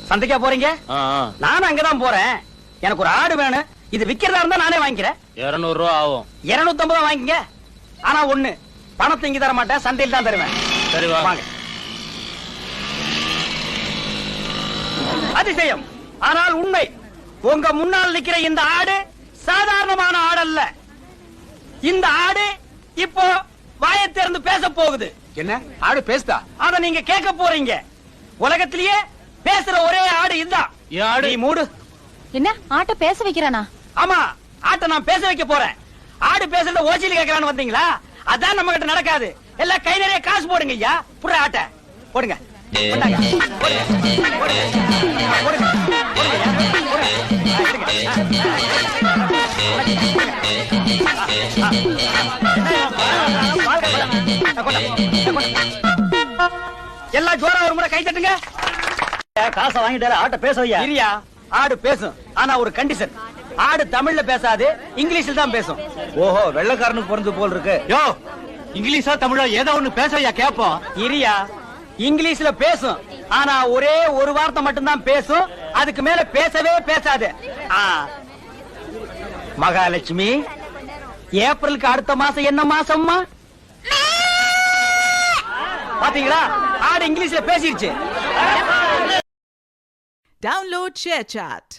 சந்தைக்கா போறீங்க? நானும் அங்கதான் போறேன். எனக்கு ஒரு ஆடு வேணும். இது விக்கிறதா இருந்தா நானே வாங்கிக்கிறேன். 200 ரூபா ஆகும். 250 வாங்கிங்க. ஆனா ஒண்ணு, பணத்தை இங்க தர மாட்டேன், சந்தையில் தான் தருவேன். சரி வாங்க. அதிசயம், ஆனால் உண்மை. உங்க முன்னால் நிக்கிற இந்த ஆடு சாதாரணமான ஆடு அல்ல. இந்த ஆடு இப்போ வாயை திறந்து பேச போகுது. என்ன ஆடு பேசுதா? அத நீங்க கேட்க போறீங்க. உலகத்திலேயே பேசுற ஒரே ஆடு இதுதான். ஆடு மூடு. என்ன ஆட்ட பேச வைக்கிறானா? ஆமா, ஆட்டை நான் பேச வைக்க போறேன். ஆடு பேசுறத ஓசியில கேட்கலான்னு வந்தீங்களா? அதான் நம்ம கிட்ட நடக்காது. எல்லாம் கை நிறைய காசு போடுங்க ஐயா. புற ஆட்டை போடுங்க. எல்லாம் ஜோரா ஒரு முறை கை தட்டுங்க. காசை வாங்கிட்டாரு, ஆட்டை பேச வையா. இரியா, ஆடு பேசும். ஆனா ஒரு கண்டிஷன், ஆடு தமிழ்ல பேசாது, இங்கிலீஷ்ல தான் பேசும். ஓஹோ, வெள்ளக்காரனுக்கு பிறந்து போல் இருக்கு. யோ, இங்கிலீஷா தமிழா ஏதோ ஒண்ணு பேசையா கேப்போம். இரியா, இங்கிலீஷ்ல பேசும். ஆனா ஒரே ஒரு வார்த்தை மட்டும்தான் பேசும். அதுக்கு மேல பேசவே பேசாது. மகாலட்சுமி, ஏப்ரலுக்கு அடுத்த மாசம் என்ன மாசம்மா? பாத்தீங்களா, ஆடு இங்கிலீஷ்ல பேசிடுச்சு. Download ShareChat.